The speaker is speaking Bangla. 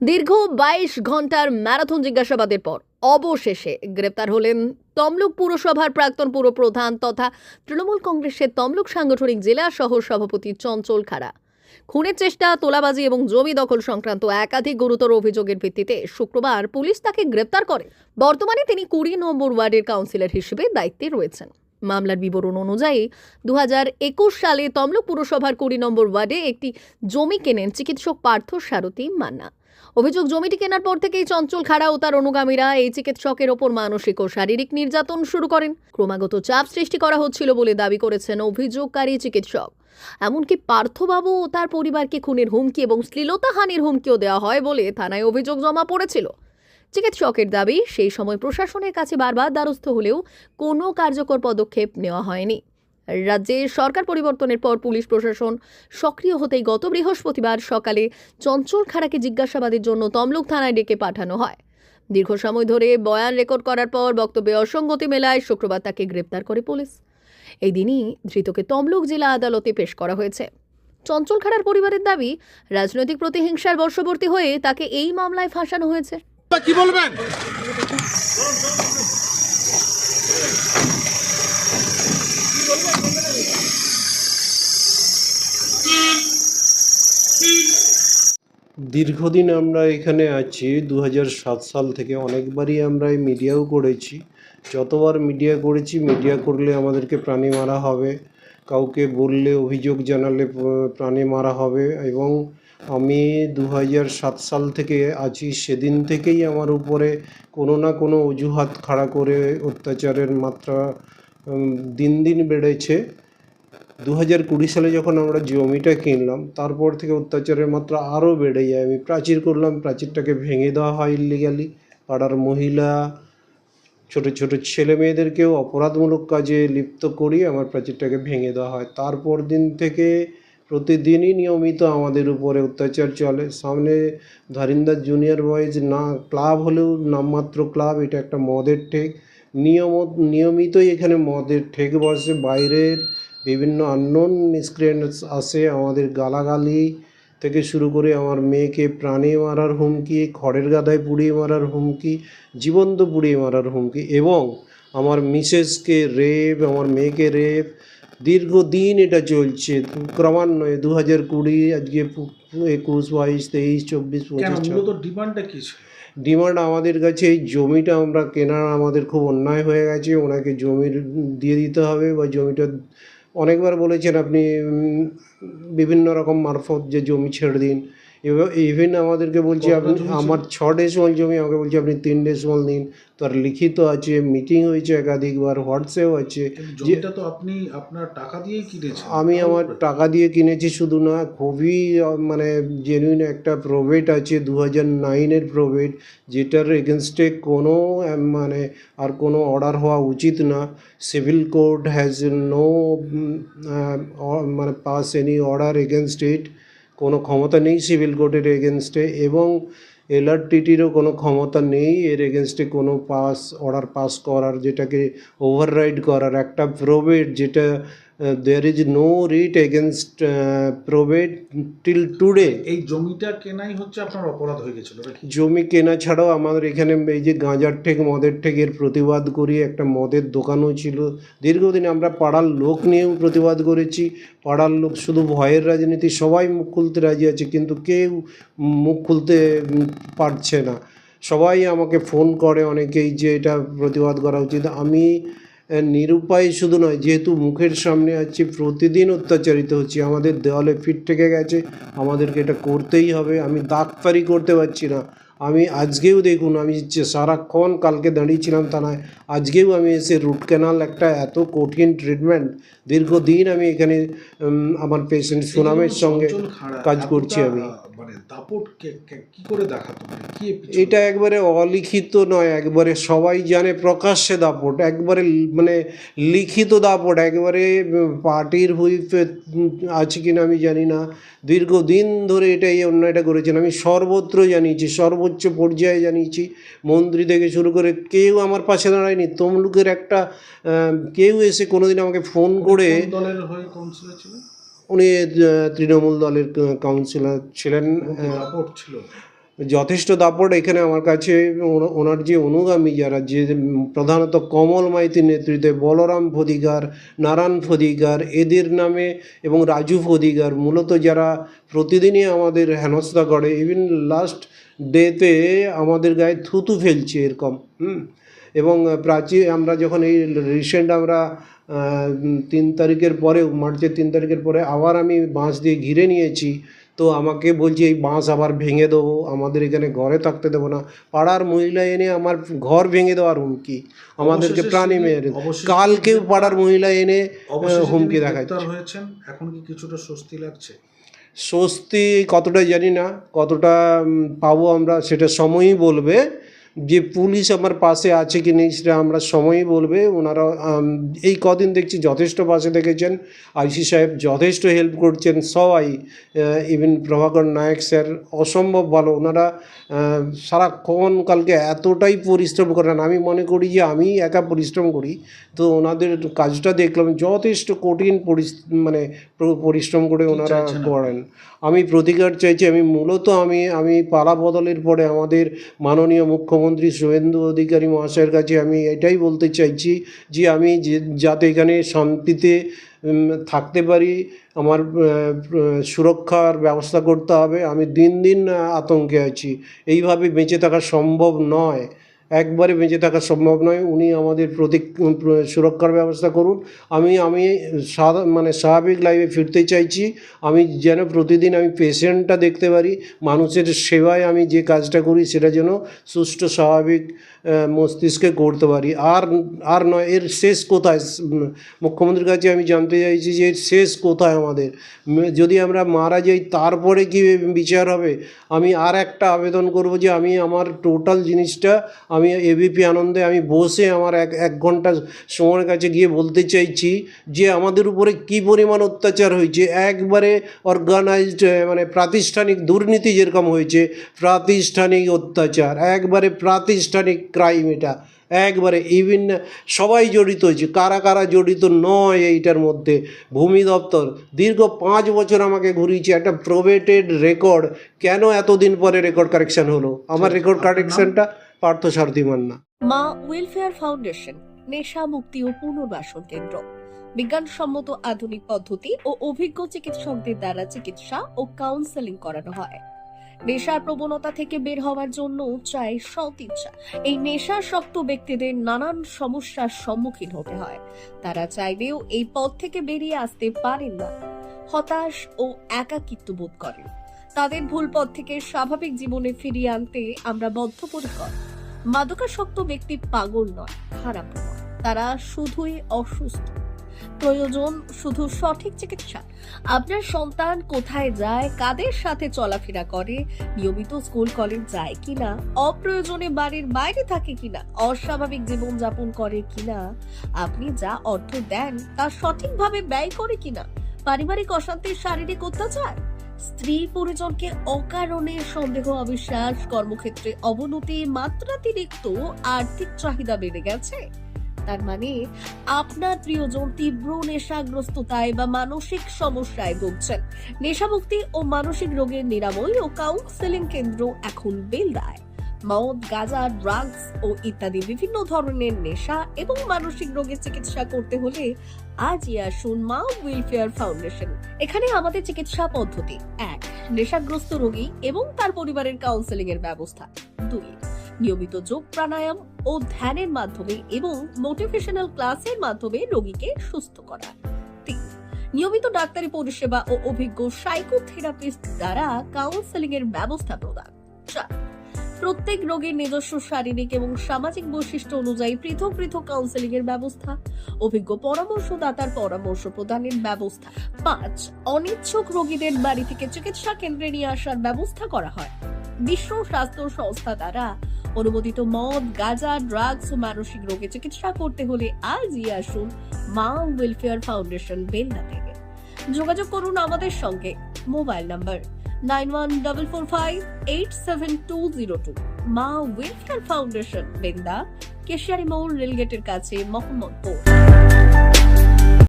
দীর্ঘ ২২ ঘন্টার ম্যারাথন জিজ্ঞাসাবাদের পর অবশেষে গ্রেপ্তার হলেন তমলুক পুরসভার প্রাক্তন পুরপ্রধান তথা তৃণমূল কংগ্রেসের তমলুক সাংগঠনিক জেলা সহ সভাপতি চঞ্চল খাড়া। খুনের চেষ্টা, তোলাবাজি এবং জমি দখল সংক্রান্ত একাধিক গুরুতর অভিযোগের ভিত্তিতে শুক্রবার পুলিশ তাকে গ্রেপ্তার করে। বর্তমানে তিনি ২০ নম্বর ওয়ার্ডের কাউন্সিলর হিসেবে দায়িত্বে রয়েছেন। মামলার বিবরণ অনুযায়ী ২০২১ সালে তমলুক পুরসভার ২০ নম্বর ওয়ার্ডে একটি জমি কেনেন চিকিৎসক পার্থ সারথী মান্না। অভিযোগ, জমিটি কেনার পর থেকেই চঞ্চল খাড়া ও তার অনুগামীরা এই চিকিৎসকের ওপর মানসিক ও শারীরিক নির্যাতন শুরু করেন। ক্রমাগত চাপ সৃষ্টি করা হচ্ছিল বলে দাবি করেছেন অভিযোগকারী চিকিৎসক। এমনকি পার্থবাবু ও তার পরিবারকে খুনের হুমকি এবং শ্লীলতাহানির হুমকিও দেওয়া হয় বলে থানায় অভিযোগ জমা পড়েছিল। চিকিৎসকের দাবি, সেই সময় প্রশাসনের কাছে বারবার দ্বারস্থ হলেও কোনো কার্যকর পদক্ষেপ নেওয়া হয়নি। রাজ্যে সরকার পরিবর্তনের পর পুলিশ প্রশাসন সক্রিয় হতেই গত বৃহস্পতিবার সকালে চঞ্চল খাড়াকে জিজ্ঞাসাবাদের জন্য তমলুক থানায় ডেকে পাঠানো হয়। দীর্ঘ সময় ধরে বয়ান রেকর্ড করার পর বক্তব্যে অসঙ্গতি মেলায় শুক্রবার তাকে গ্রেপ্তার করে পুলিশ। এই দিনই ধৃতকে তমলুক জেলা আদালতে পেশ করা হয়েছে। চঞ্চল খাড়ার পরিবারের দাবি, রাজনৈতিক প্রতিহিংসার বশবর্তী হয়ে তাকে এই মামলায় ফাঁসানো হয়েছে। কি বলবেন? দীর্ঘদিন আমরা এখানে আছি ২০০৭ সাল থেকে। অনেকবারই আমরা এই মিডিয়াও করেছি। যতবার মিডিয়া করেছি, মিডিয়া করলে আমাদেরকে প্রাণী মারা হবে, কাউকে বললে অভিযোগ জানালে প্রাণী মারা হবে। এবং আমি ২০০৭ সাল থেকে আছি, সেদিন থেকেই আমার উপরে কোনো না কোনো অজুহাত খাড়া করে অত্যাচারের মাত্রা দিন দিন বেড়েছে। ২০২০ সালে যখন আমরা জমিটা কিনলাম, তারপর থেকে অত্যাচারের মাত্রা আরও বেড়ে যায়। আমি প্রাচীর করলাম, প্রাচীরটাকে ভেঙে দেওয়া হয় ইলিগালি। পাড়ার মহিলা, ছোট ছোট ছেলে মেয়েদেরকেও অপরাধমূলক কাজে লিপ্ত করিয়ে আমার প্রাচীরটাকে ভেঙে দেওয়া হয়। তারপর দিন থেকে প্রতিদিনই নিয়মিত আমাদের উপরে অত্যাচার চলে। সামনে ধারিন্দার জুনিয়র বয়েজ না ক্লাব হলেও নামমাত্র ক্লাব, এটা একটা মদের ঠেক। নিয়মিতই এখানে মদের ঠেক বসে। বাইরের বিভিন্ন আননোন মিসক্রিয়েন্টস আসে, আমাদের গালাগালি থেকে শুরু করে আমার মেয়েকে প্রাণে মারার হুমকি, খড়ের গাদায় পুড়িয়ে মারার হুমকি, জীবন্ত পুড়িয়ে মারার হুমকি, এবং আমার মিসেসকে রেপ, আমার মেয়েকে রেপ। দীর্ঘদিন এটা চলছে ক্রমান্বয়ে। ২০২০, আজকে ২১, ২২, ২৩, ২৪, ২৫। ডিমান্ডটা কি ছিল? ডিমান্ড আমাদের কাছে, এই জমিটা আমরা কেনার আমাদের খুব অন্যায় হয়ে গেছে, ওনাকে জমি দিয়ে দিতে হবে। বা জমিটা অনেকবার বলেছেন আপনি বিভিন্ন রকম মারফত যে জমি ছেড়ে দিন। ইভেন আমাদেরকে বলছে আপনি, আমার ৬ ডেসিমাল জমি, আমাকে বলছে আপনি ৩ ডেসিমাল নিন। তার লিখিত আছে, মিটিং হয়েছে একাধিকবার, হোয়াটসঅ্যাপ আছে। জমিটা তো আপনি আপনার টাকা দিয়েই কিনেছেন। আমি আমার টাকা দিয়ে কিনেছি, শুধু না, খুবই মানে জেনুইন একটা প্রোভেট আছে, ২০০৯-এর প্রোভেট, যেটার এগেনস্টে কোনো মানে আর কোনো অর্ডার হওয়া উচিত না। সিভিল কোর্ট হ্যাজ নো মানে pass any order against it. কোনো ক্ষমতা নেই সিভিল কোর্টের এগেনস্টে, এবং এলআরটিটিরও কোনো ক্ষমতা নেই এর এগেনস্টে কোনো অর্ডার পাস করার, যেটাকে ওভাররাইড করার। একটা প্রোভেট যেটা there is no writ against probate till today. এই জমিটা কেনাই হচ্ছে আপনার অপরাধ হয়ে গেছিল নাকি? জমি কেনা ছাড়াও আমাদের এখানে এই যে গাঁজার ঠেক, মদের ঠেক, এর প্রতিবাদ করি। একটা মদের দোকানও ছিল দীর্ঘদিন। আমরা পাড়ার লোক নিয়েও প্রতিবাদ করেছি। পাড়ার লোক শুধু ভয়ের রাজনীতি, সবাই মুখ খুলতে রাজি আছে, কিন্তু কেউ মুখ খুলতে পারছে না। সবাই আমাকে ফোন করে অনেকেই যে এটা প্রতিবাদ করা উচিত। আমি নিরুপায় শুধু নয়, যেহেতু মুখের সামনে আছি, প্রতিদিন অত্যাচারিত হচ্ছি, আমাদের দেওয়ালে ফিট থেকে গেছে, আমাদেরকে এটা করতেই হবে। আমি ডাক্তারি করতে পারছি না। আমি আজকেও দেখুন, আমি সারাক্ষণ কালকে দাঁড়িয়েছিলাম থানায়, আজকেও আমি এসে রুট ক্যানাল, একটা এত কঠিন ট্রিটমেন্ট, দীর্ঘদিন আমি এখানে আমার পেশেন্ট সুনামের সঙ্গে কাজ করছি। আমি মানে দাপট কি করে দেখাতো, এটা একবারে অলিখিত নয়, একবারে সবাই জানে প্রকাশ্যে দাপট, একবারে মানে লিখিত দাপট, একবারে পার্টির হুইপ আছে কিনা আমি জানি না। দীর্ঘদিন ধরে এই অন্যায়টা করেছেন। আমি সর্বত্র জানিয়েছি, সর্বোচ্চ পর্যায়ে জানিয়েছি, মন্ত্রী থেকে শুরু করে কেউ আমার পাশে দাঁড়ায়নি। তমলুকের একটা কেউ এসে কোনোদিন আমাকে ফোন করে, দলের হয়ে কাউন্সিলর ছিলেন উনি তৃণমূল দলের কাউন্সিলর ছিলেন। দাপট ছিল, যথেষ্ট দাপট এখানে আমার কাছে। ওনার যে অনুগামী যারা, যে প্রধানত কমল মাইতির নেতৃত্বে বলরাম ফদিগার, নারায়ণ ফদিগার এদের নামে এবং রাজু ফদিগার মূলত যারা প্রতিদিনই আমাদের হেনস্থা করে, ইভিন লাস্ট ডেতে আমাদের গায়ে থুতু ফেলছে এরকম। এবং আমরা যখন এই রিসেন্ট আমরা 3 তারিখের পরে, মার্চের 3 তারিখের পরে আবার আমি বাঁশ দিয়ে ঘিরে নিয়েছি, তো আমাকে বলছে এই বাঁশ আবার ভেঙে দেবো, আমাদের এখানে ঘরে থাকতে দেবো না। পাড়ার মহিলা এনে আমার ঘর ভেঙে দেওয়ার হুমকি, আমাদেরকে অবশেষে প্রাণী তিনি- মেরে, অবশেষে কালকেও তিনি- পাড়ার মহিলা এনে অবশেষে হুমকি তিনি দেখাচ্ছে। গ্রেপ্তার হয়েছেন, এখন কি কিছুটা স্বস্তি লাগছে? স্বস্তি কতটা জানি না, কতটা পাবো আমরা সেটা সময়ই বলবে। যে পুলিশ আমার পাশে আছে কি নেই সেটা আমরা সময়ই বলবে। ওনারা এই কদিন দেখছি যথেষ্ট পাশে থেকেছেন, আইসি সাহেব যথেষ্ট হেল্প করছেন, সবাই, ইভেন প্রভাকর নায়ক স্যার অসম্ভব ভালো। ওনারা সারাক্ষণ কালকে এতটাই পরিশ্রম করেন, আমি মনে করি যে আমি একা পরিশ্রম করি, তো ওনাদের কাজটা দেখলাম যথেষ্ট কঠিন পরিশ্রম করে কি ওনারা চাইছেন আপনি? করেন। আমি প্রতিকার চাইছি। আমি মূলত আমি পালা বদলের পরে আমাদের মাননীয় মুখ্যমন্ত্রী শুভেন্দু অধিকারী মহাশয়ের কাছে আমি এটাই বলতে চাইছি যে আমি যাতে এখানে শান্তিতে থাকতে পারি, আমার সুরক্ষার ব্যবস্থা করতে হবে। আমি দিন দিন আতঙ্কে আছি, এইভাবে বেঁচে থাকা সম্ভব নয়, একবারে বেঁচে থাকা সম্ভব নয়। উনি আমাদের সুরক্ষার ব্যবস্থা করুন। আমি স্বাভাবিক লাইফে ফিরতে চাইছি। আমি যেন প্রতিদিন আমি পেশেন্টটা দেখতে পারি, মানুষের সেবায় আমি যে কাজটা করি সেটা যেন সুষ্ঠু স্বাভাবিক মস্তিষ্কে করতে পারি। আর নয়, এর শেষ কোথায়? মুখ্যমন্ত্রীর কাছে আমি জানতে চাইছি যে এর শেষ কোথায় আমাদের? যদি আমরা মারা যাই তারপরে কি বিচার হবে? আমি আর একটা আবেদন করব যে আমি আমার টোটাল জিনিসটা আমি এবিপি আনন্দে আমি বসে আমার এক ঘন্টা সময়ের কাছে গিয়ে বলতে চাইছি যে আমাদের উপরে কী পরিমাণ অত্যাচার হয়েছে। একবারে অর্গানাইজড, প্রাতিষ্ঠানিক দুর্নীতি যেরকম হয়েছে, প্রাতিষ্ঠানিক অত্যাচার, একবারে প্রাতিষ্ঠানিক ক্রাইম। এটা একবারে ইভিন সবাই জড়িত হয়েছে, কারা কারা জড়িত নয় এইটার মধ্যে। ভূমি দপ্তর দীর্ঘ 5 বছর আমাকে ঘুরিয়েছে, একটা প্রোবেটেড রেকর্ড, কেন এতদিন পরে রেকর্ড কারেকশন হলো? আমার রেকর্ড কারেকশনটা পার্থ সারথী মান্না। মা ওয়েলফেয়ার ফাউন্ডেশন নেশা মুক্তি ও পুনর্বাসন কেন্দ্র। বিজ্ঞানসম্মত আধুনিক পদ্ধতি ও অভিজ্ঞ চিকিৎসকদের দ্বারা চিকিৎসা ও কাউন্সেলিং করানো হয়। নেশার প্রবণতা থেকে বের হওয়ার জন্য চাই সৎ ইচ্ছা। এই নেশাসক্ত ব্যক্তিদের নানান সমস্যার সম্মুখীন হতে হয়, তারা চাইলেও এই পথ থেকে বেরিয়ে আসতে পারেন না, হতাশ ও একাকিত্ব বোধ করেন। তাদের ভুল পথ থেকে স্বাভাবিক জীবনে ফিরিয়ে আনতে আমরা বদ্ধপরিকর। মাদকাসক্ত ব্যক্তি পাগল নয়, খারাপ নয়, তারা শুধুই অসুস্থ। প্রয়োজন শুধু সঠিক চিকিৎসা। আপনার সন্তান কোথায় যায়, কাদের সাথে চলাফেরা করে, নিয়মিত স্কুল কলেজ যায় কিনা, অপ্রয়োজনে বাড়ির বাইরে থাকে কিনা, অস্বাভাবিক জীবন যাপন করে কিনা, আপনি যা অর্থ দেন তা সঠিকভাবে ব্যয় করে কিনা, পারিবারিক অশান্তি, শারীরিক অত্যাচার, স্ত্রী পরিজনকে অকারণে সন্দেহ, অবিশ্বাস, কর্মক্ষেত্রে অবনতি, মাত্রাতিরিক্ত আর্থিক চাহিদা বেড়ে গেছে, তার মানে আপনার প্রিয়জন তীব্র নেশাগ্রস্ততায় বা মানসিক সমস্যায় ভুগছেন। নেশামুক্তি ও মানসিক রোগের নিরাময় ও কাউন্সেলিং কেন্দ্র এখন বেলদায়। মদ, গাঁজা, ড্রাগস ও ইত্যাদি বিভিন্ন ধরনের নেশা এবং মানসিক রোগের চিকিৎসা করতে হলে আজই আসুন মা ওয়েলফেয়ার ফাউন্ডেশন। এখানে আমাদের চিকিৎসা পদ্ধতি: 1. নেশাগ্রস্ত রোগী এবং তার পরিবারের কাউন্সেলিং এর ব্যবস্থা। 2. নিয়মিত যোগ, প্রাণায়াম ও ধ্যানের মাধ্যমে এবং মোটিভেশনাল ক্লাসের মাধ্যমে রোগীকে সুস্থ করা। 3. নিয়মিত ডাক্তারি পরিষেবা ও অভিজ্ঞ সাইকোথেরাপিস্ট দ্বারা কাউন্সেলিং এর ব্যবস্থা প্রদান। 4. প্রত্যেক রোগীর নিজস্ব শারীরিক এবং সামাজিক বৈশিষ্ট্য অনুযায়ী পৃথক পৃথক কাউন্সেলিং এর ব্যবস্থা, অভিজ্ঞ পরামর্শদাতার পরামর্শ প্রদানের ব্যবস্থা। 5. অনিচ্ছুক রোগীদের বাড়ি থেকে চিকিৎসা কেন্দ্রে নিয়ে আসার ব্যবস্থা করা হয়। বিশ্ব স্বাস্থ্য সংস্থা দ্বারা অনুমোদিত মদ, গাঁজা, ড্রাগস ও মানসিক রোগে চিকিৎসা করতে হলে আজই আসুন মা ওয়েলফেয়ার ফাউন্ডেশন বেলদা থেকে। যোগাযোগ করুন আমাদের সঙ্গে। Mobile number 9144587202। মা ওয়েলফেয়ার ফাউন্ডেশন, বেলদা, কেশিয়ারি মোড়, রেলগেটের কাছে, মোহাম্মদপুর।